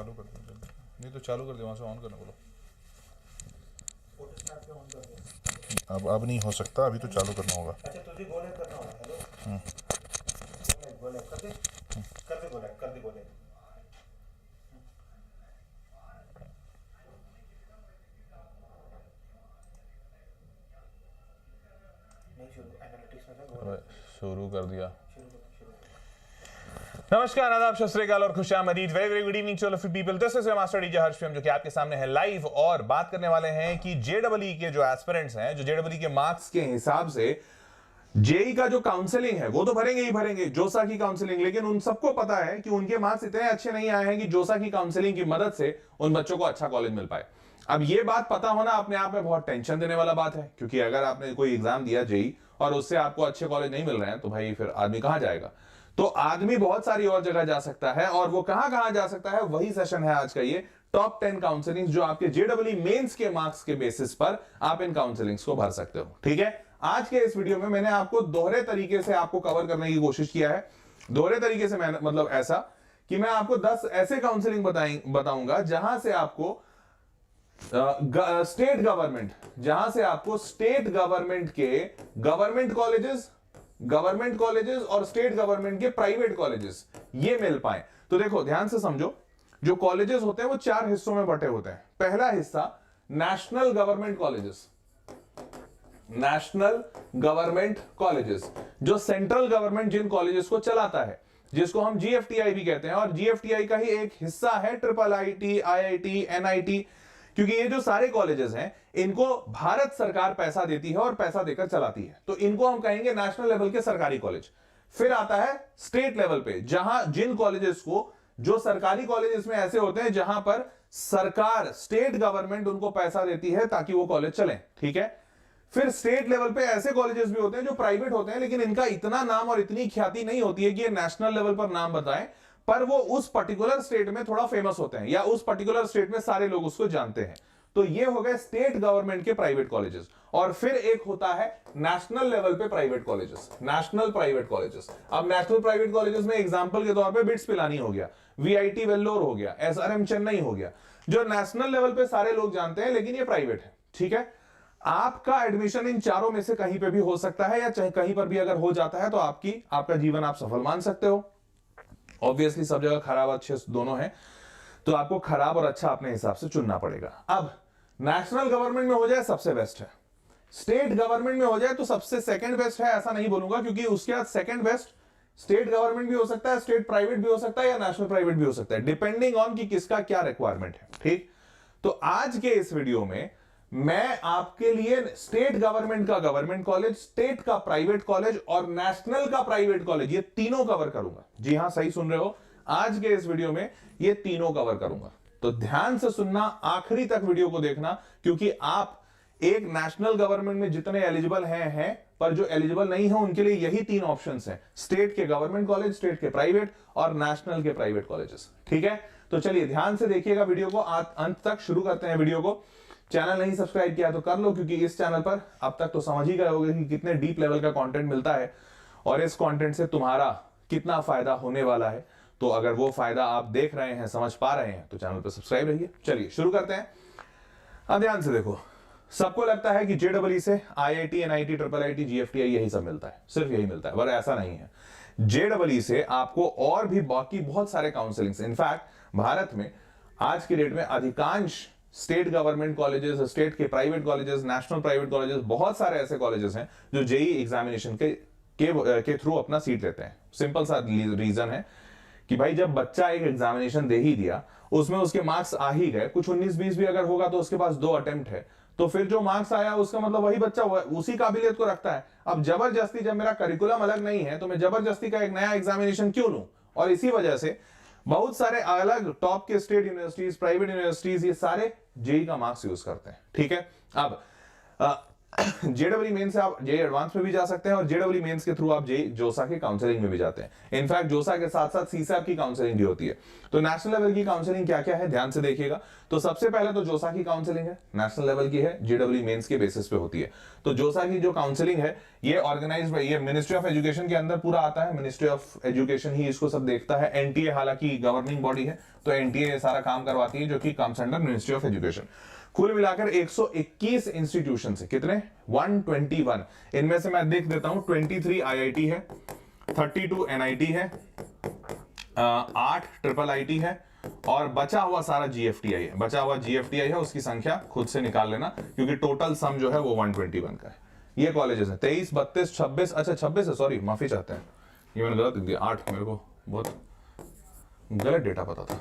चालू कर दो, नहीं तो चालू कर दे, वहाँ से ऑन करना बोलो। अब नहीं हो सकता, अभी तो चालू करना होगा। अच्छा तुझे गोले करना होगा। हेलो गोले कर दे, कर दे गोले, कर दे गोले। नहीं शुरू, एनालिटिक्स में जा, शुरू कर दिया। शुरू कर। नमस्कार, आदाब, सत श्री अकाल और खुशामदीद। Very very good evening to all of you people. This is your master DJ Harsh, जो कि आपके सामने है लाइव, और बात करने वाले हैं कि जेडब्ल्यू के जो एस्पिरेंट्स हैं, जो जेडब्ल्यू के मार्क्स के हिसाब से जेई का जो काउंसलिंग है वो तो भरेंगे ही भरेंगे, जोसा की काउंसलिंग, लेकिन उन सबको पता है कि उनके मार्क्स इतने अच्छे नहीं आए हैं कि जोसा की काउंसलिंग की मदद से उन बच्चों को अच्छा कॉलेज मिल पाए। अब ये बात पता होना अपने आप में बहुत टेंशन देने वाला बात है, क्योंकि अगर आपने कोई एग्जाम दिया जेई और उससे आपको अच्छे कॉलेज नहीं मिल रहे हैं तो भाई फिर आदमी कहां जाएगा। तो आदमी बहुत सारी और जगह जा सकता है, और वो कहां कहां जा सकता है, वही सेशन है आज का, ये टॉप 10 काउंसलिंग जो आपके जेडब्ल्यू मेंस के मार्क्स के बेसिस पर आप इन काउंसलिंग्स को भर सकते हो। ठीक है, आज के इस वीडियो में मैंने आपको दोहरे तरीके से आपको कवर करने की कोशिश किया है। दोहरे तरीके से मैंने मतलब ऐसा कि मैं आपको 10 ऐसे काउंसलिंग बताऊंगा जहां से आपको स्टेट गवर्नमेंट, जहां से आपको स्टेट गवर्नमेंट के गवर्नमेंट कॉलेजेस और स्टेट गवर्नमेंट के प्राइवेट कॉलेजेस ये मिल पाए। तो देखो ध्यान से समझो, जो कॉलेजेस होते हैं वो 4 हिस्सों में बटे होते हैं। पहला हिस्सा national government colleges, national government colleges, जो सेंट्रल गवर्नमेंट जिन कॉलेजेस को चलाता है, जिसको हम जीएफटीआई भी कहते हैं, और जीएफटीआई का ही एक हिस्सा है ट्रिपल आईटी, आईआईटी, एनआईटी, क्योंकि ये जो सारे कॉलेजेस हैं इनको भारत सरकार पैसा देती है और पैसा देकर चलाती है, तो इनको हम कहेंगे नेशनल लेवल के सरकारी कॉलेज। फिर आता है स्टेट लेवल पे, जहां जिन कॉलेजेस को, जो सरकारी कॉलेजेस में ऐसे होते हैं जहां पर सरकार, स्टेट गवर्नमेंट उनको पैसा देती है ताकि वो कॉलेज चले। ठीक है, फिर स्टेट लेवल पे ऐसे कॉलेजेस भी होते हैं जो प्राइवेट होते हैं, लेकिन इनका इतना नाम और इतनी ख्याति नहीं होती है कि ये नेशनल लेवल पर नाम बताएं, पर वो उस पर्टिकुलर स्टेट में थोड़ा फेमस होते हैं, या उस पर्टिकुलर स्टेट में सारे लोग उसको जानते हैं। तो ये हो गए स्टेट गवर्नमेंट के प्राइवेट कॉलेजेस। और फिर एक होता है नेशनल लेवल पे private colleges, national private colleges. अब नेशनल प्राइवेट कॉलेजेस में एग्जांपल के तौर पे बिट्स पिलानी हो गया, वीआईटी वेल्लोर हो गया, एसआरएम चेन्नई हो गया, जो नेशनल लेवल पे सारे लोग जानते हैं लेकिन ये प्राइवेट है। ठीक है, आपका एडमिशन इन चारों में से कहीं पे भी हो सकता है, या चाहे कहीं पर भी अगर हो जाता है तो आपका जीवन आप सफल मान सकते हो। ऑब्वियसली सब जगह खराब अच्छे दोनों हैं, तो आपको खराब और अच्छा अपने हिसाब से चुनना पड़ेगा। अब नेशनल गवर्नमेंट में हो जाए सबसे बेस्ट है, स्टेट गवर्नमेंट में हो जाए तो सबसे सेकंड बेस्ट है, ऐसा नहीं बोलूंगा, क्योंकि उसके बाद सेकंड बेस्ट स्टेट गवर्नमेंट भी हो सकता है, स्टेट प्राइवेट भी हो सकता है, या नेशनल प्राइवेट भी हो सकता है, डिपेंडिंग ऑन कि किसका क्या रिक्वायरमेंट है। ठीक, तो आज के इस वीडियो में मैं आपके लिए स्टेट गवर्नमेंट का गवर्नमेंट कॉलेज, स्टेट का प्राइवेट कॉलेज और नेशनल का प्राइवेट कॉलेज, ये तीनों कवर करूंगा। जी हां, सही सुन रहे हो, आज के इस वीडियो में ये तीनों कवर करूंगा। तो ध्यान से सुनना, आखिरी तक वीडियो को देखना, क्योंकि आप एक नेशनल गवर्नमेंट में जितने एलिजिबल हैं, पर जो एलिजिबल नहीं है उनके लिए यही 3 ऑप्शंस हैं, स्टेट के गवर्नमेंट कॉलेज, स्टेट के प्राइवेट और नेशनल के प्राइवेट कॉलेजेस। ठीक है, तो चलिए ध्यान से देखिएगा वीडियो को, अंत तक शुरू करते हैं वीडियो को। चैनल नहीं सब्सक्राइब किया तो कर लो, क्योंकि इस चैनल पर अब तक तो समझ ही गए होंगे कि कितने डीप लेवल का कंटेंट मिलता है और इस कंटेंट से तुम्हारा कितना फायदा होने वाला है। तो अगर वो फायदा आप देख रहे हैं, समझ पा रहे हैं, तो चैनल पर सब्सक्राइब रहिए। चलिए शुरू करते हैं। अब ध्यान से देखो, सबको लगता है कि जेडब्ल्यू से IIT, NIT, triple IT, GFTI यही सब मिलता है, सिर्फ यही मिलता है, पर ऐसा नहीं है। जेडब्ल्यू से आपको और भी बाकी बहुत सारे काउंसलिंग्स, इनफैक्ट भारत में आज की डेट में अधिकांश स्टेट गवर्नमेंट कॉलेजेस, स्टेट के private colleges, national private colleges, बहुत सारे ऐसे कॉलेजेस हैं जो जेई एग्जामिनेशन के थ्रू अपना सीट लेते हैं। सिंपल सा रीजन है कि भाई जब बच्चा एक एग्जामिनेशन दे ही दिया, उसमें उसके मार्क्स आ ही गए, कुछ 19-20 भी अगर होगा तो उसके पास 2 अटेम्प्ट है, तो फिर जो मार्क्स आया उसका मतलब वही बच्चा उसी काबिलियत को रखता है। अब जबरदस्ती, जब मेरा करिकुलम अलग नहीं है तो मैं जबरदस्ती का एक नया एग्जामिनेशन क्यों लूं? और इसी वजह से बहुत सारे अलग टॉप के स्टेट यूनिवर्सिटीज, प्राइवेट यूनिवर्सिटीज, ये सारे जेई का मार्क्स यूज करते हैं। ठीक है, अब जेडब्ल्यू मेन से आप जे एडवांस में भी जा सकते हैं और जेडब्ल्यू मेंस के थ्रू आप जे जोसा की काउंसलिंग में भी जाते हैं। इनफैक्ट जोसा के साथ साथ सीसैप की काउंसलिंग भी होती है। तो नेशनल लेवल की काउंसलिंग क्या क्या है ध्यान से देखिएगा। तो सबसे पहले तो जोसा की काउंसलिंग है, नेशनल लेवल की है, जेडब्ल्यू मेंस के बेसिस पे होती है। तो जोसा की जो काउंसलिंग है ये ऑर्गेनाइज बाय, ये मिनिस्ट्री ऑफ एजुकेशन के अंदर पूरा आता है। मिनिस्ट्री ऑफ एजुकेशन ही इसको सब देखता है। एनटीए हालांकि गवर्निंग बॉडी है, तो एनटीए ये सारा काम करवाती है, जो कि comes under ministry of education. कुल मिलाकर 121 इंस्टीट्यूशन है, कितने 121। इनमें से मैं देख देता हूं 23 आईआईटी है, 32 एनआईटी है, 8 ट्रिपल आईटी है और बचा हुआ सारा जीएफटीआई है। बचा हुआ जीएफटीआई है, उसकी संख्या खुद से निकाल लेना क्योंकि टोटल सम जो है वो 121 का है। ये कॉलेजेस है 23, 32, 26, अच्छा 26 है, सॉरी माफी चाहते हैं, ये मैंने गलत लिख दिया, 8 मेरे को बहुत गलत डेटा पता था।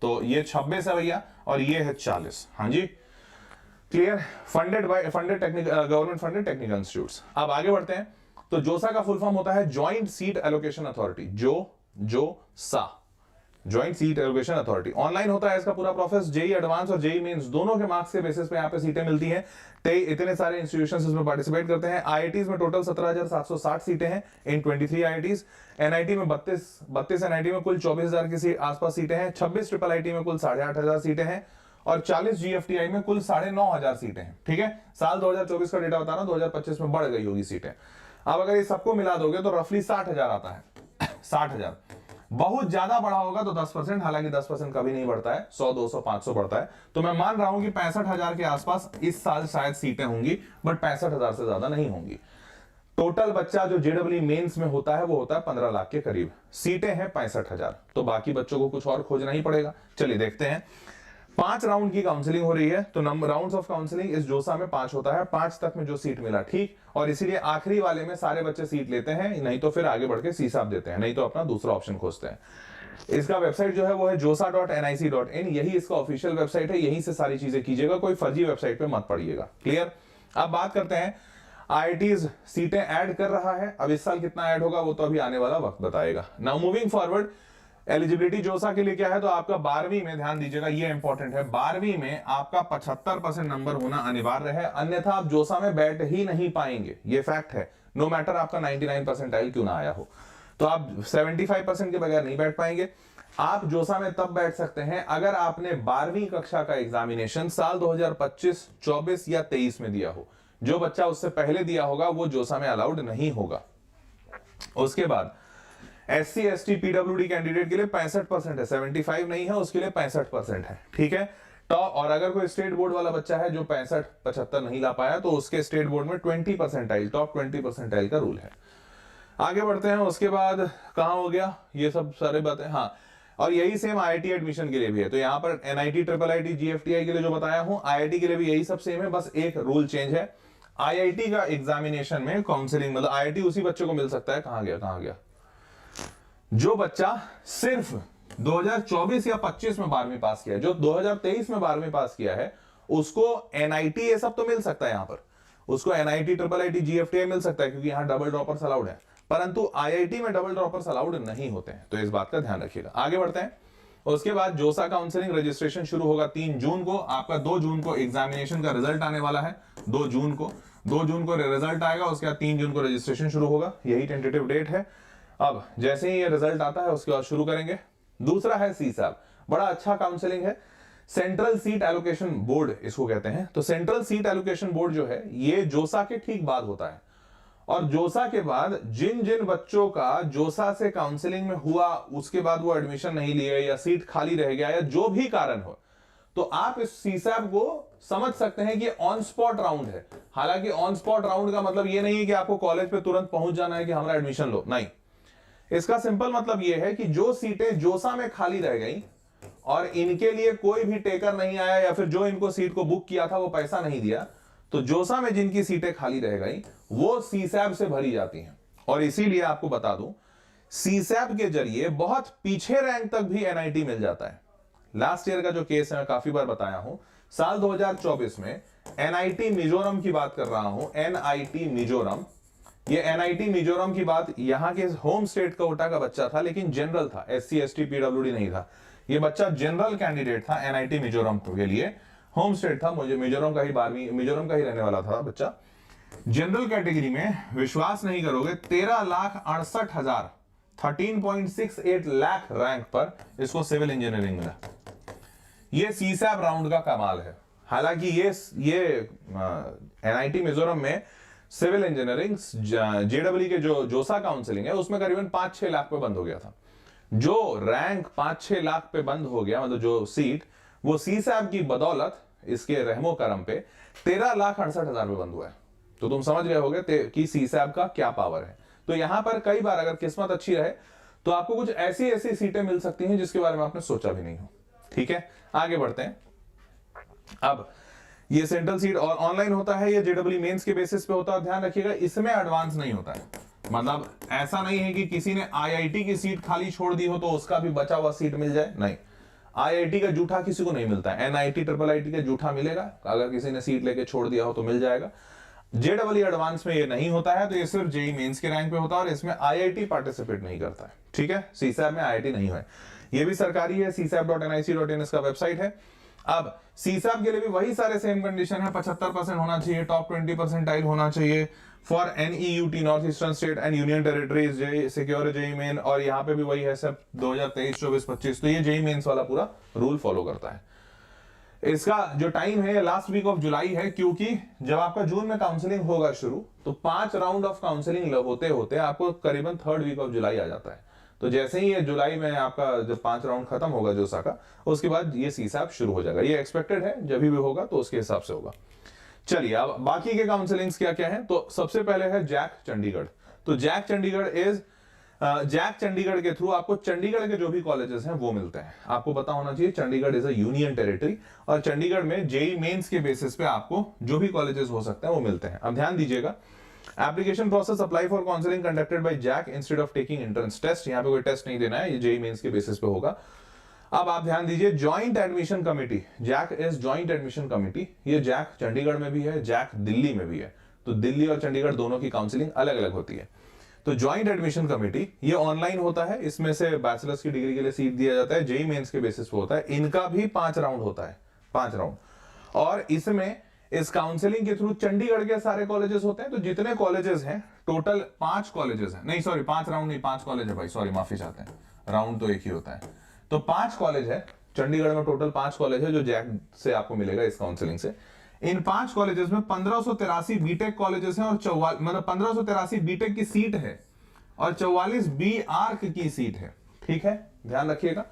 तो ये 26 है भैया और ये है 40। हाँ जी clear. Funded technical, government funded technical institutes. अब आगे बढ़ते हैं। तो जोसा का फुल फॉर्म होता है joint seat allocation authority, joint seat allocation authority. Online होता है इसका पूरा प्रोसेस। जेई एडवांस और जेई मेंस दोनों के मार्क्स के बेसिस पे यहाँ पे सीटें मिलती हैं। इतने सारे इंस्टीट्यूशंस इसमें पार्टिसिपेट करते हैं। आईआईटीज में टोटल 17,760 सीटें हैं इन 23 आईआईटीज। एनआईटी में 32 एनआईटी में कुल 24,000 के आसपास सीटें हैं। 26 ट्रिपल आईटी में कुल 8,500 सीटें हैं और 40 जीएफटीआई में कुल 9,500 सीटें हैं। ठीक है, साल 2024 का डेटा बता रहा हूं, 2025 में बढ़ गई होगी सीटें। अब अगर ये सबको मिला दोगे तो रफली 60,000 आता है। 60,000 बहुत ज्यादा बढ़ा होगा तो 10%, हालांकि 10% कभी नहीं बढ़ता है, 100, 200, 500 बढ़ता है। तो मैं मान रहा हूं कि 65,000 के आसपास इस साल शायद सीटें होंगी, बट 65,000 से ज्यादा नहीं होंगी। टोटल बच्चा जो जेडब्ल्यू मेंस में होता है वो होता है 15 लाख के करीब। सीटें हैं 65,000, तो बाकी बच्चों को कुछ और खोजना ही पड़ेगा। चलिए देखते हैं। 5 राउंड की काउंसलिंग हो रही है, तो नंबर राउंड्स ऑफ काउंसलिंग इस जोसा में 5 होता है। 5 तक में जो सीट मिला ठीक, और इसीलिए आखिरी वाले में सारे बच्चे सीट लेते हैं, नहीं तो फिर आगे बढ़ के सीसाप देते हैं, नहीं तो अपना दूसरा ऑप्शन खोजते हैं। इसका वेबसाइट जो है वो है josa.nic.in, यही इसका ऑफिशियल वेबसाइट है, यहीं से सारी चीजें कीजिएगा, कोई फर्जी वेबसाइट पे मत पड़िएगा। क्लियर। अब बात करते हैं आईआईटीज सीटें ऐड कर रहा है। अब इस साल कितना ऐड होगा वो तो अभी आने वाला वक्त बताएगा। नाउ मूविंग फॉरवर्ड, एलिजिबिलिटी जोसा के लिए क्या है, तो आपका 12वीं में, ध्यान दीजिएगा ये इंपॉर्टेंट है, 12वीं में आपका 75% नंबर होना अनिवार्य है, अन्यथा आप जोसा में बैठ ही नहीं पाएंगे। ये फैक्ट है, नो मैटर आपका 99 परसेंटाइल क्यों ना आया हो, तो आप 75% के बगैर नहीं बैठ पाएंगे। आप जोसा में तब बैठ सकते हैं अगर आपने 12वीं कक्षा का एग्जामिनेशन साल 2025, 24 या 23 में दिया हो। जो बच्चा उससे पहले दिया होगा वो जोसा में अलाउड नहीं होगा। उसके बाद SC ST PWD कैंडिडेट के लिए 65% है, 75 नहीं है, उसके लिए 65% है। ठीक है, तो और अगर कोई स्टेट बोर्ड वाला बच्चा है जो 65-75 नहीं ला पाया तो उसके स्टेट बोर्ड में 20 परसेंटाइल, टॉप 20 परसेंटाइल का रूल है। आगे बढ़ते हैं। उसके बाद कहां हो गया ये सब सारे बातें, हाँ, और यही सेम आईआईटी एडमिशन के लिए भी है। तो यहां पर एनआईटी, ट्रिपल आईटी, जीएफटीआई के लिए जो बताया हूं, आईआईटी के लिए भी यही सब सेम है, बस एक रूल चेंज है। आईआईटी का एग्जामिनेशन में काउंसलिंग, मतलब आईआईटी उसी बच्चे को मिल सकता है, कहां गया, जो बच्चा सिर्फ 2024 या 25 में 12वीं पास किया है, जो 2023 में 12वीं पास किया है, उसको एनआईटी ये सब तो मिल सकता है। यहां पर उसको एनआईटी, ट्रिपल आईटी, जीएफटीआई मिल सकता है क्योंकि यहां डबल ड्रॉपर्स अलाउड है, परंतु आईआईटी में डबल ड्रॉपर्स अलाउड नहीं होते हैं, तो इस बात का ध्यान रखिएगा। आगे बढ़ते हैं। उसके बाद जोसा काउंसलिंग रजिस्ट्रेशन शुरू होगा 3 जून को। आपका 2 जून को एग्जामिनेशन का रिजल्ट आने वाला है, 2 जून को रिजल्ट आएगा, उसके बाद 3 जून को रजिस्ट्रेशन शुरू होगा, यही टेंटेटिव डेट है। अब जैसे ही ये रिजल्ट आता है उसके बाद शुरू करेंगे। दूसरा है सीसैप, बड़ा अच्छा काउंसलिंग है, सेंट्रल सीट एलोकेशन बोर्ड इसको कहते हैं। तो सेंट्रल सीट एलोकेशन बोर्ड जो है ये जोसा के ठीक बाद होता है, और जोसा के बाद जिन जिन बच्चों का जोसा से काउंसलिंग में हुआ उसके बाद वो एडमिशन नहीं लिए या सीट खाली रह गया या जो भी कारण हो, तो आप इस सीसैप को समझ सकते हैं कि ऑन स्पॉट राउंड है। हालांकि ऑन स्पॉट राउंड का मतलब ये नहीं है कि आपको कॉलेज पे तुरंत पहुंच जाना है कि हमारा एडमिशन लो, नहीं। इसका सिंपल मतलब यह है कि जो सीटें जोसा में खाली रह गई और इनके लिए कोई भी टेकर नहीं आया या फिर जो इनको सीट को बुक किया था वो पैसा नहीं दिया, तो जोसा में जिनकी सीटें खाली रह गई वो सीसैप से भरी जाती हैं। और इसीलिए आपको बता दूं, सीसैप के जरिए बहुत पीछे रैंक तक भी एनआईटी मिल जाता है। लास्ट ईयर का जो केस है मैं काफी बार बताया हूं, साल 2024 में एनआईटी मिजोरम की बात कर रहा हूं, एनआईटी मिजोरम। ये एनआईटी मिजोरम की बात, यहां के होम स्टेट कोटा का बच्चा था लेकिन जनरल था, SC ST PWD नहीं था। ये बच्चा जनरल कैंडिडेट था एनआईटी मिजोरम के लिए, होम स्टेट था, मुझे मिजोरम का ही 12वीं मिजोरम का ही रहने वाला था बच्चा। जनरल कैटेगरी में विश्वास नहीं करोगे 13,68,000 13.68 लाख रैंक पर इसको सिविल इंजीनियरिंग मिला। ये सीसैप राउंड का कमाल है। हालांकि ये एनआईटी मिजोरम में सिविल इंजीनियरिंग जेडब्ल्यू के जो जोसा काउंसलिंग है उसमें करीबन 5-6 लाख पे बंद हो गया था। जो रैंक 5-6 लाख पे बंद हो गया, मतलब जो सीट, वो सीसैप की बदौलत इसके रहमो करम पे 13,68,000 पे बंद हुआ है। तो तुम समझ गए होगे कि सीसैप का क्या पावर है। तो यहां पर कई बार अगर किस्मत अच्छी रहे तो आपको कुछ ऐसी ऐसी सीटें मिल सकती हैं जिसके बारे में आपने सोचा भी नहीं हो। ठीक है, आगे बढ़ते हैं। अब ये सेंट्रल सीट और ऑनलाइन होता है, ये जेडब्ल्यू मेंस के बेसिस पे होता है। ध्यान रखिएगा, इसमें एडवांस नहीं होता है। मतलब ऐसा नहीं है कि किसी ने आईआईटी की सीट खाली छोड़ दी हो तो उसका भी बचा हुआ सीट मिल जाए, नहीं। आईआईटी का जूठा किसी को नहीं मिलता है, एनआईटी ट्रिपल आईटी का जूठा मिलेगा। अगर किसी ने सीट लेके छोड़ दिया हो तो मिल जाएगा। जेडब्ल्यू एडवांस में ये नहीं होता है, तो ये सिर्फ जेई मेंस के रैंक पे होता है और इसमें आईआईटी पार्टिसिपेट नहीं करता है। ठीक है, सीसैप में आईआईटी नहीं है। ये भी सरकारी है, csap.nic.in इसका वेबसाइट है। अब सीसैप के लिए भी वही सारे सेम कंडीशन है, 75% होना चाहिए, टॉप 20 परसेंटाइल होना चाहिए for NEUT north eastern state and union territories, J secure JEE Main, और यहाँ पे भी वही है सब 2023, 24, 25। तो ये जेई मेंस वाला पूरा रूल फॉलो करता है। इसका जो टाइम है लास्ट वीक ऑफ जुलाई है, क्योंकि जब आपका जून में काउंसलिंग होगा शुरू, तो 5 राउंड ऑफ काउंसलिंग होते होते आपको करीबन 3rd वीक ऑफ जुलाई आ जाता है। तो जैसे ही ये जुलाई में आपका जब 5 राउंड खत्म होगा जोसा का, उसके बाद ये सीसैप शुरू हो जाएगा। ये एक्सपेक्टेड है, जब भी होगा तो उसके हिसाब से होगा। चलिए, अब बाकी के काउंसलिंग्स क्या क्या है। तो सबसे पहले है जैक चंडीगढ़। तो जैक चंडीगढ़ के थ्रू आपको चंडीगढ़ के जो भी कॉलेजेस हैं वो मिलते हैं। आपको पता होना चाहिए Chandigarh is a union territory, और चंडीगढ़ में जेई मेंस के बेसिस पे आपको जो भी कॉलेजेस हो सकते हैं वो मिलते हैं। अब ध्यान दीजिएगा, application process apply for counselling conducted by JAC instead of taking entrance test. यहाँ पे कोई टेस्ट नहीं देना है, ये जेई मेंस के बेसिस पे होगा। अब आप ध्यान दीजिए, joint admission committee, JAC is joint admission committee. ये जैक चंडीगढ़ में भी है, जैक दिल्ली में भी है। तो दिल्ली और चंडीगढ़ दोनों की काउंसलिंग अलग अलग होती है। तो ज्वाइंट एडमिशन कमेटी ये ऑनलाइन होता है, इसमें से बैचलर्स की डिग्री के लिए सीट दिया जाता है, जेई मेंस के बेसिस पे होता है। इनका भी 5 राउंड होता है, 5 राउंड। और इसमें इस काउंसलिंग के थ्रू चंडीगढ़ के सारे कॉलेजेस होते हैं। तो जितने कॉलेजेस हैं, टोटल 5 कॉलेजेस हैं, नहीं सॉरी 5 राउंड नहीं, 5 कॉलेज है भाई, सॉरी माफी चाहते हैं, राउंड तो एक ही होता है। तो 5 कॉलेज है चंडीगढ़ में, टोटल 5 कॉलेज है जो जैक से आपको मिलेगा इस काउंसलिंग से। इन 5 कॉलेजेस में 1583 बीटेक कॉलेजेस हैं और 1583 बीटेक की सीट है और 44 बी आर्क की सीट है। ठीक है, ध्यान रखिएगा।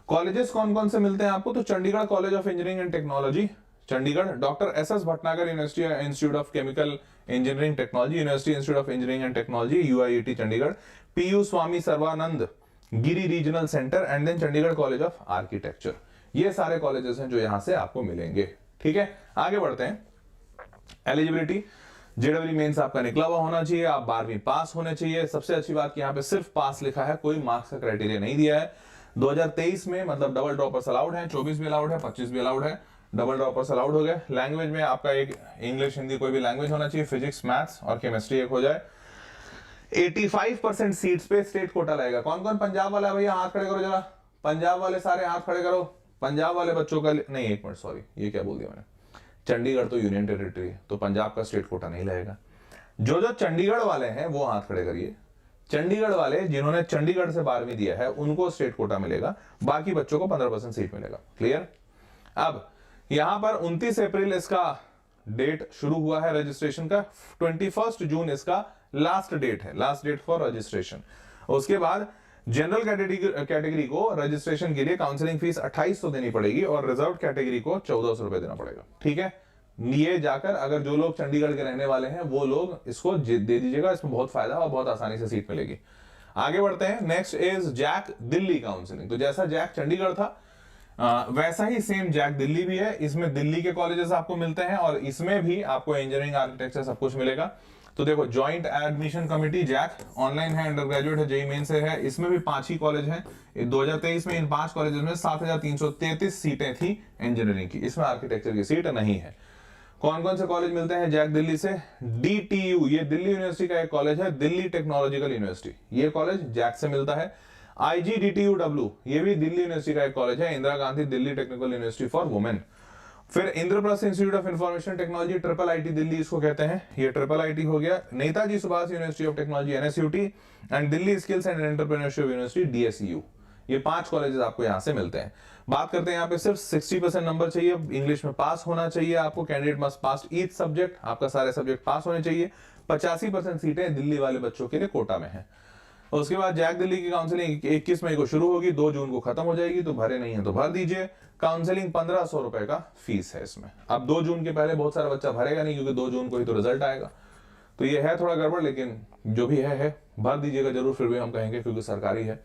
कॉलेजेस कौन कौन से मिलते हैं आपको, तो Chandigarh college of engineering and technology Chandigarh, doctor S Bhatnagar university institute of chemical engineering technology, university institute of engineering and technology UIET Chandigarh, PU Swami Sarvanand Giri regional centre, and then Chandigarh college of architecture. ये सारे कॉलेजेस हैं जो यहां से आपको मिलेंगे। ठीक है, आगे बढ़ते हैं। एलिजिबिलिटी, जेडब्ल्यू मेंस आपका निकला हुआ होना चाहिए, आप 12वीं पास होने चाहिए। सबसे अच्छी बात कि यहाँ पे सिर्फ पास लिखा है, कोई मार्क्स का क्राइटेरिया नहीं दिया है। 2023 में मतलब डबल ड्रॉपर्स अलाउड है, 24 भी अलाउड है, 25 भी अलाउड है, डबल ड्रॉपर्स अलाउड हो गए। लैंग्वेज में आपका एक इंग्लिश हिंदी कोई भी लैंग्वेज होना चाहिए, फिजिक्स मैथ्स और केमिस्ट्री एक हो जाए। 85% सीट्स पे स्टेट कोटा लगेगा। कौन कौन पंजाब वाला है भैया, हाथ खड़े करो जरा। पंजाब वाले सारे हाथ खड़े करो। पंजाब वाले बच्चों का नहीं, एक मिनट सॉरी, ये क्या बोल दिया मैंने, चंडीगढ़ तो यूनियन टेरिटरी है, तो पंजाब का स्टेट कोटा नहीं लगेगा। जो जो चंडीगढ़ वाले हैं वो हाथ खड़े करिए। चंडीगढ़ वाले जिन्होंने चंडीगढ़ से 12वीं दिया है उनको स्टेट कोटा मिलेगा, बाकी बच्चों को 15% सीट मिलेगा। क्लियर। अब यहां पर 29 अप्रैल इसका डेट शुरू हुआ है रजिस्ट्रेशन का, 21 जून इसका लास्ट डेट है, लास्ट डेट फॉर रजिस्ट्रेशन। उसके बाद जनरल कैटेगरी को रजिस्ट्रेशन के लिए काउंसलिंग फीस 2800 देनी पड़ेगी और रिजर्व कैटेगरी को 1400 रुपए देना पड़ेगा। ठीक है, ये जाकर अगर जो लोग चंडीगढ़ के रहने वाले हैं वो लोग इसको दे दीजिएगा, इसमें बहुत फायदा और बहुत आसानी से सीट मिलेगी। आगे बढ़ते हैं। Next is Jack Delhi counselling. तो जैसा जैक चंडीगढ़ था वैसा ही सेम जैक दिल्ली भी है। इसमें दिल्ली के कॉलेजेस आपको मिलते हैं और इसमें भी आपको इंजीनियरिंग आर्किटेक्चर सब कुछ मिलेगा। तो देखो, joint admission committee JAC online है, अंडर ग्रेजुएट है, जेई मेन से है। इसमें भी 5 ही कॉलेज हैं। 2023 में इन 5 कॉलेजेस में 7333 सीटें थी इंजीनियरिंग की, इसमें आर्किटेक्चर की सीट नहीं है। कौन कौन से कॉलेज मिलते हैं जैक दिल्ली से, DTU ये दिल्ली यूनिवर्सिटी का एक कॉलेज है, दिल्ली टेक्नोलॉजिकल यूनिवर्सिटी, ये कॉलेज जैक से मिलता है। IGDTUW ये भी दिल्ली यूनिवर्सिटी का एक कॉलेज है, Indira Gandhi Delhi technical university for women. फिर Indraprastha institute of information technology IIIT Delhi इसको कहते हैं, ये IIIT हो गया। Netaji Subhash university of technology NSUT and Delhi skills and entrepreneurship university DSU। ये 5 कॉलेजेस आपको यहाँ से मिलते हैं। बात करते हैं यहाँ पे सिर्फ 60% नंबर चाहिए, इंग्लिश में पास होना चाहिए आपको, candidate must pass each subject, आपका सारे सब्जेक्ट पास होने चाहिए। 85% सीटें दिल्ली वाले बच्चों के लिए कोटा में है। उसके बाद जैक दिल्ली की काउंसलिंग 21 मई को शुरू होगी, 2 जून को खत्म हो जाएगी, तो भरे नहीं है तो भर दीजिए। काउंसलिंग 1500 रुपए का फीस है इसमें। अब 2 जून के पहले बहुत सारा बच्चा भरेगा नहीं, क्योंकि 2 जून को ही तो रिजल्ट आएगा, तो ये है थोड़ा गड़बड़, लेकिन जो भी है भर दीजिएगा जरूर, फिर भी हम कहेंगे क्योंकि सरकारी है।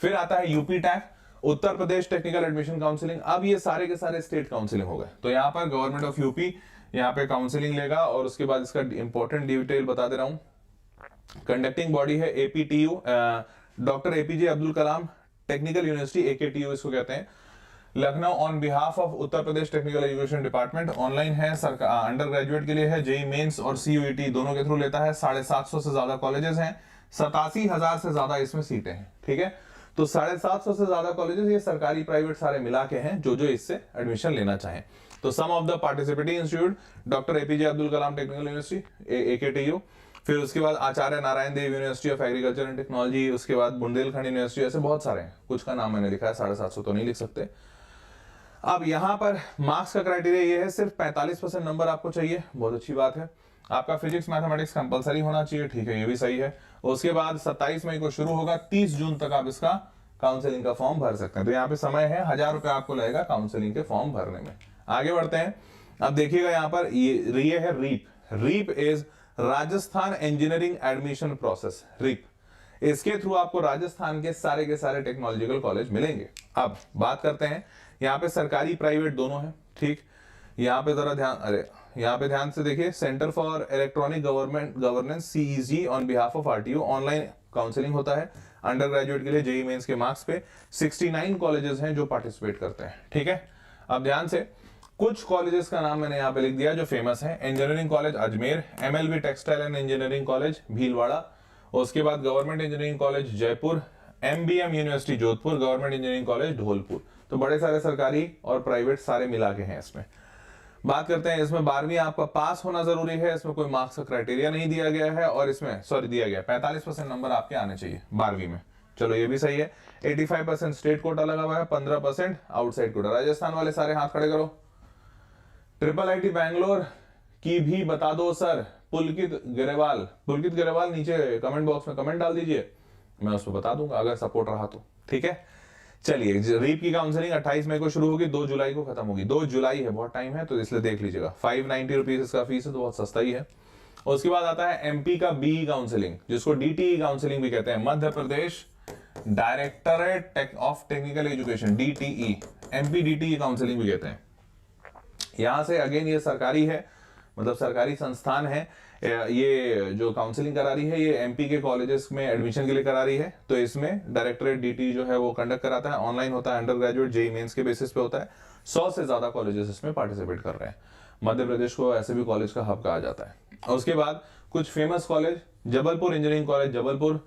फिर आता है यूपी टैक, Uttar Pradesh technical admission counselling. अब ये सारे के सारे स्टेट काउंसलिंग हो गए, तो यहाँ पर गवर्नमेंट ऑफ यूपी यहाँ पे काउंसलिंग लेगा। और उसके बाद इसका इंपॉर्टेंट डिटेल बता दे रहा हूँ। कंडक्टिंग बॉडी है APTU, doctor APJ Abdul Kalam technical university, AKTU इसको कहते हैं, Lucknow on behalf of Uttar Pradesh technical education department. Online है, सरकार अंडर ग्रेजुएट के लिए है, जेई मेंस और CUET दोनों के थ्रू लेता है। 750 से ज्यादा कॉलेजेस हैं, 87,000 से ज्यादा इसमें सीटें हैं, ठीक है। तो 750 से ज्यादा कॉलेजेस, ये सरकारी प्राइवेट सारे मिला के हैं जो इससे एडमिशन लेना चाहें। तो some of the participating institute doctor APJ Abdul Kalam technical university AKTU, फिर उसके बाद Acharya Narayan Dev university of agriculture and technology, उसके बाद बुंदेलखंड यूनिवर्सिटी, ऐसे बहुत सारे हैं, कुछ का नाम मैंने लिखा है, 750 तो नहीं लिख सकते। अब यहाँ पर मार्क्स का क्राइटेरिया ये है, सिर्फ 45% नंबर आपको चाहिए, बहुत अच्छी बात है। आपका फिजिक्स मैथमेटिक्स कंपलसरी होना चाहिए, ठीक है, ये भी सही है। उसके बाद 27 मई को शुरू होगा, 30 जून तक आप इसका काउंसलिंग का फॉर्म भर सकते हैं। तो यहाँ पे समय है, 1000 रुपए आपको लगेगा काउंसलिंग के फॉर्म भरने में। आगे बढ़ते हैं। अब देखिएगा यहाँ पर ये है REAP is Rajasthan engineering admission process, REAP. इसके थ्रू आपको राजस्थान के सारे टेक्नोलॉजिकल कॉलेज मिलेंगे। अब बात करते हैं, यहाँ पे सरकारी प्राइवेट दोनों है, ठीक। यहाँ पे जरा यहाँ पे ध्यान से देखिए, centre for electronic governance CEG on behalf of RTO, online counselling होता है। अंडर ग्रेजुएट के लिए जेई मेंस के मार्क्स पे 69 कॉलेजेस हैं जो पार्टिसिपेट करते हैं, ठीक है। अब ध्यान से, कुछ कॉलेजेस का नाम मैंने यहाँ पे लिख दिया जो फेमस है। Engineering college Ajmer, MLB textile and engineering college Bhilwara, उसके बाद government engineering college Jaipur, MBM university Jodhpur, government engineering college Dholpur. तो बड़े सारे सरकारी और प्राइवेट सारे मिला के हैं इसमें। बात करते हैं, इसमें 12वीं आपका पास होना जरूरी है, इसमें कोई मार्क्स का क्राइटेरिया नहीं दिया गया है, और इसमें दिया गया 45% नंबर आपके आने चाहिए 12वीं में। चलो ये भी सही है। 85% स्टेट कोटा लगा हुआ है, 15% आउटसाइड कोटा। राजस्थान वाले सारे हाथ खड़े करो। IIIT बैंगलोर की भी बता दो सर। पुलकित गरेवाल नीचे कमेंट बॉक्स में कमेंट डाल दीजिए, मैं उसको बता दूंगा अगर सपोर्ट रहा तो, ठीक है। चलिए, रीप की काउंसलिंग 28 मई को शुरू होगी, 2 जुलाई को खत्म होगी। 2 जुलाई है, बहुत टाइम है, तो इसलिए देख लीजिएगा। 590 रुपीज इसका फीस है, तो बहुत सस्ता ही है। उसके बाद आता है MP का BE काउंसलिंग, जिसको DTE काउंसलिंग भी कहते हैं, Madhya Pradesh directorate of technical education, DTE, MP DTE counselling भी कहते हैं। यहां से अगेन ये सरकारी है, मतलब सरकारी संस्थान है। ये जो काउंसलिंग करा रही है, ये MP के कॉलेजेस में एडमिशन के लिए करा रही है। तो इसमें डायरेक्टरेट DTE जो है वो कंडक्ट कराता है, ऑनलाइन होता है, अंडर ग्रेजुएट जेई मेंस के बेसिस पे होता है। 100 से ज्यादा कॉलेजेस इसमें पार्टिसिपेट कर रहे हैं। मध्य प्रदेश को ऐसे भी कॉलेज का हब कहा जाता है। उसके बाद कुछ famous college, Jabalpur engineering college Jabalpur,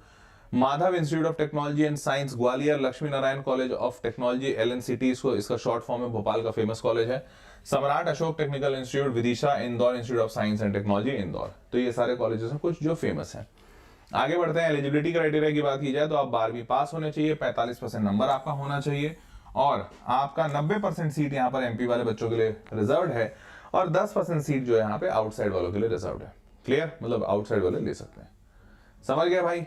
Madhav institute of technology and science Gwalior, Lakshmi Narayan college of technology LNCT, इसका शॉर्ट फॉर्म है, भोपाल का फेमस कॉलेज है। सम्राट Ashok technical institute Vidisha, Indore institute of science and technology Indore. तो ये सारे कॉलेजेस हैं कुछ जो फेमस हैं। आगे बढ़ते हैं। एलिजिबिलिटी क्राइटेरिया की बात की जाए तो आप 12वीं पास होने चाहिए, 45% नंबर आपका होना चाहिए, और आपका 90% सीट यहाँ पर MP वाले बच्चों के लिए रिजर्व है, और 10% सीट जो है यहाँ पे आउटसाइड वालों के लिए रिजर्व है। क्लियर, मतलब आउटसाइड वाले ले सकते हैं। समझ गए भाई।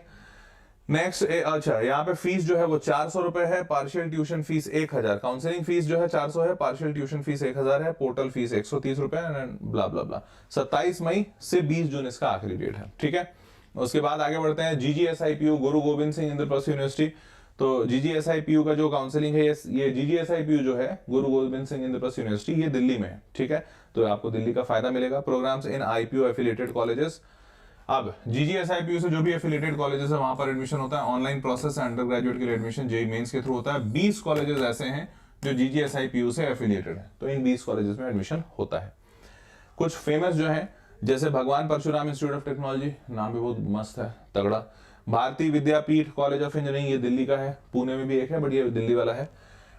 नेक्स्ट, अच्छा, यहाँ पे फीस जो है वो 400 रुपए है, partial tuition fees 1000, counselling fees जो है 400 है, पार्शियल ट्यूशन फीस 1000 है, पोर्टल फीस 130 रुपए, ब्ला ब्ला ब्ला। 27 मई से 20 जून इसका आखिरी डेट है, ठीक है। उसके बाद आगे बढ़ते हैं। GGSIPU गुरु गोविंद सिंह इंद्रप्रस्थ यूनिवर्सिटी। तो GGSIPU का जो काउंसलिंग है, ये GGSIPU जो है गुरु गोविंद सिंह इंद्रप्रस्थ यूनिवर्सिटी, ये दिल्ली में है, ठीक है। तो आपको दिल्ली का फायदा मिलेगा। प्रोग्राम्स इन IPO एफिलिएटेड कॉलेजेस। अब GGSIPU से जो भी एफिलिएटेड कॉलेजेस है वहां पर एडमिशन होता है, ऑनलाइन प्रोसेस है, अंडर ग्रेजुएट के लिए एडमिशन जेई मेंस के थ्रू होता है। 20 कॉलेजेस ऐसे हैं जो GGSIPU से एफिलिएटेड है, तो इन 20 कॉलेजेस में एडमिशन होता है। कुछ फेमस जो है, जैसे भगवान परशुराम इंस्टीट्यूट ऑफ टेक्नोलॉजी, नाम भी बहुत मस्त है, तगड़ा। भारतीय विद्यापीठ कॉलेज ऑफ इंजीनियरिंग, ये दिल्ली का है, पुणे में भी एक है बट ये दिल्ली वाला है।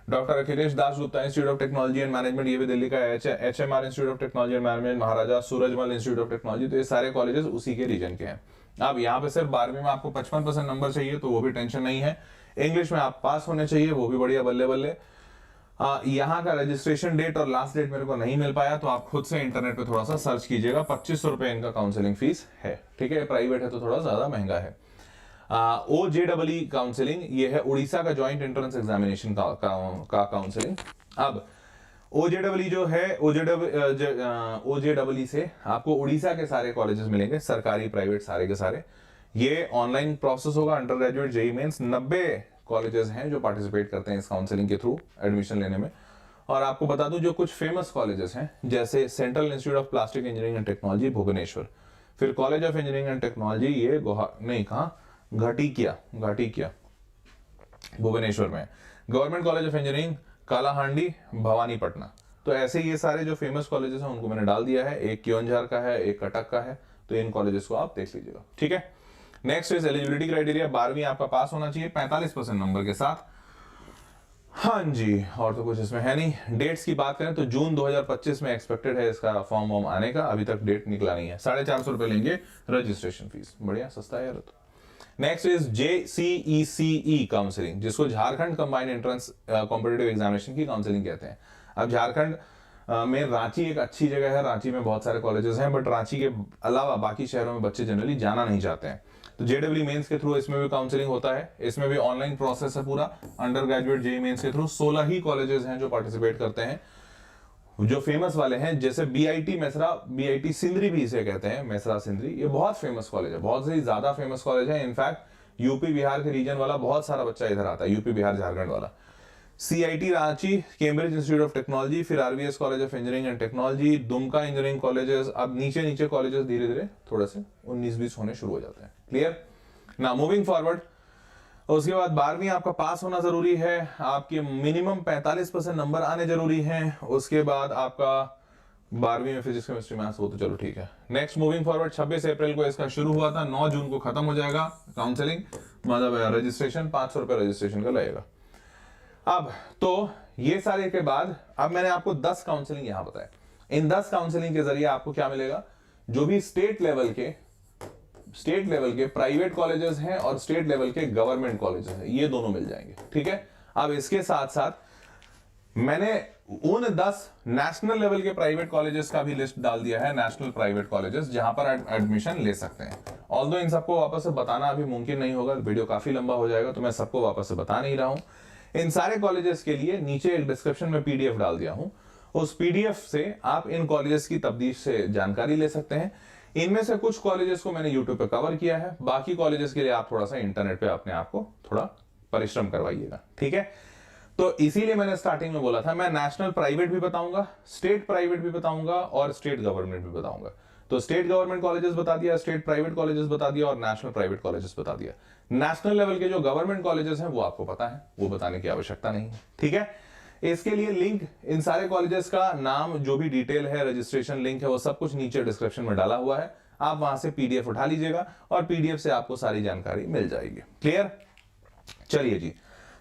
Doctor Akhilesh Das Gupta institute of technology and management, ये भी दिल्ली का है। HMR institute of technology and management Maharaja Surajmal institute of technology, तो ये सारे कॉलेजेस उसी के रीजन के हैं। अब यहाँ पे सिर्फ 12वीं में आपको 55% नंबर चाहिए, तो वो भी टेंशन नहीं है। इंग्लिश में आप पास होने चाहिए, वो भी बढ़िया, बल्ले बल्ले। यहाँ का रजिस्ट्रेशन डेट और लास्ट डेट मेरे को नहीं मिल पाया, तो आप खुद से इंटरनेट पे थोड़ा सा सर्च कीजिएगा। 2500 रुपए इनका काउंसलिंग फीस है, ठीक है। प्राइवेट है तो थोड़ा ज्यादा महंगा है। OJEE काउंसलिंग, ये है उड़ीसा का ज्वाइंट एंट्रेंस एग्जामिनेशन का काउंसलिंग। अब OJEE जो है, OJEE से आपको उड़ीसा के सारे कॉलेजेस मिलेंगे, सरकारी प्राइवेट सारे के सारे। ये ऑनलाइन प्रोसेस होगा। Undergraduate JEE mains 90 colleges हैं जो पार्टिसिपेट करते हैं इस काउंसलिंग के थ्रू एडमिशन लेने में। और आपको बता दूं, जो कुछ फेमस कॉलेजेस हैं जैसे central institute of plastic engineering and technology Bhubaneswar, फिर college of engineering and technology ये घाटिकिया भुवनेश्वर में, government college of engineering Kalahandi Bhawanipatna. तो ऐसे ये सारे जो फेमस कॉलेजेस हैं उनको मैंने डाल दिया है। एक क्योंझार का है, एक कटक का है, तो इन कॉलेजेस को आप देख लीजिएगा, ठीक है। Next is eligibility criteria. 12वीं आपका पास होना चाहिए 45% नंबर के साथ। हाँ जी, और तो कुछ इसमें है नहीं। डेट्स की बात करें तो जून 2025 में एक्सपेक्टेड है इसका फॉर्म वॉर्म आने का, अभी तक डेट निकला नहीं है। 450 रुपए लेंगे रजिस्ट्रेशन फीस, बढ़िया सस्ता है यार। तो नेक्स्ट इज JCECE काउंसलिंग, जिसको Jharkhand combined entrance competitive examination की काउंसलिंग कहते हैं। अब झारखंड में रांची एक अच्छी जगह है, रांची में बहुत सारे कॉलेजेस हैं, बट रांची के अलावा बाकी शहरों में बच्चे जनरली जाना नहीं चाहते हैं। तो JEE मेंस के थ्रू इसमें भी काउंसलिंग होता है। इसमें भी ऑनलाइन प्रोसेस है पूरा। अंडर ग्रेजुएट जेईई मेंस के थ्रू 16 ही कॉलेजेस हैं जो पार्टिसिपेट करते हैं। जो फेमस वाले हैं जैसे BIT मेसरा, BIT सिंदरी भी इसे कहते हैं, मेसरा सिंदरी, ये बहुत फेमस कॉलेज है, बहुत से ज्यादा फेमस कॉलेज है। इनफैक्ट यूपी बिहार के रीजन वाला बहुत सारा बच्चा इधर आता है, यूपी बिहार झारखंड वाला। CIT Ranchi, Cambridge institute of technology, फिर RVS college of engineering and technology, Dumka engineering colleges. अब नीचे कॉलेजेस धीरे धीरे थोड़े से 19-20 होने शुरू हो जाते हैं। क्लियर ना, मूविंग फॉरवर्ड। उसके बाद 12वीं आपका पास होना जरूरी है, आपके मिनिमम 45% नंबर आने जरूरी हैं। उसके बाद आपका 12वीं में फिजिक्स केमिस्ट्री मैथ्स, वो तो चलो ठीक है। नेक्स्ट मूविंग फॉरवर्ड, 26 अप्रैल को इसका शुरू हुआ था, 9 जून को खत्म हो जाएगा काउंसलिंग, मतलब रजिस्ट्रेशन 500 रुपए रजिस्ट्रेशन का लगेगा। अब तो ये सारे के बाद अब मैंने आपको 10 काउंसलिंग यहां बताया। इन 10 काउंसलिंग के जरिए आपको क्या मिलेगा, जो भी स्टेट लेवल के प्राइवेट कॉलेजेस हैं और स्टेट लेवल के गवर्नमेंट कॉलेजेस हैं, ये दोनों मिल जाएंगे, ठीक है। अब इसके साथ साथ मैंने उन 10 नेशनल लेवल के प्राइवेट कॉलेजेस का भी लिस्ट डाल दिया है, नेशनल प्राइवेट कॉलेजेस जहां पर एडमिशन ले सकते हैं। ऑल्दो इन सबको वापस से बताना अभी मुमकिन नहीं होगा, वीडियो काफी लंबा हो जाएगा, तो मैं सबको वापस से बता नहीं रहा हूं। इन सारे कॉलेजेस के लिए नीचे एक डिस्क्रिप्शन में PDF डाल दिया हूं, उस PDF से आप इन कॉलेजेस की तफ्तीश से जानकारी ले सकते हैं। इनमें से कुछ कॉलेजेस को मैंने YouTube पे कवर किया है, बाकी कॉलेजेस के लिए आप थोड़ा सा इंटरनेट पे अपने आप को थोड़ा परिश्रम करवाइएगा, ठीक है। तो इसीलिए मैंने स्टार्टिंग में बोला था मैं नेशनल प्राइवेट भी बताऊंगा, स्टेट प्राइवेट भी बताऊंगा और स्टेट गवर्नमेंट भी बताऊंगा। तो स्टेट गवर्नमेंट कॉलेजेस बता दिया, स्टेट प्राइवेट कॉलेजेस बता दिया और नेशनल प्राइवेट कॉलेजेस बता दिया। नेशनल लेवल के जो गवर्नमेंट कॉलेजेस हैं वो आपको पता है, वो बताने की आवश्यकता नहीं है, ठीक है। इसके लिए लिंक, इन सारे कॉलेजेस का नाम, जो भी डिटेल है, रजिस्ट्रेशन लिंक है, वो सब कुछ नीचे डिस्क्रिप्शन में डाला हुआ है। आप वहां से PDF उठा लीजिएगा और PDF से आपको सारी जानकारी मिल जाएगी। क्लियर? चलिए जी,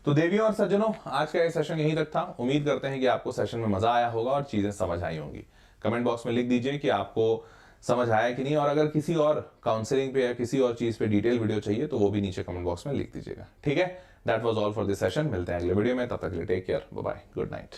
तो देवियों और सज्जनों, आज का ये सेशन यहीं तक था। उम्मीद करते हैं कि आपको सेशन में मजा आया होगा और चीजें समझ आई होंगी। कमेंट बॉक्स में लिख दीजिए कि आपको समझ आया कि नहीं, और अगर किसी और काउंसलिंग पे या किसी और चीज पे डिटेल वीडियो चाहिए तो वो भी नीचे कमेंट बॉक्स में लिख दीजिएगा, ठीक है। That was all for this session. मिलते हैं अगले वीडियो में, तब तक के लिए take care, bye bye, good night.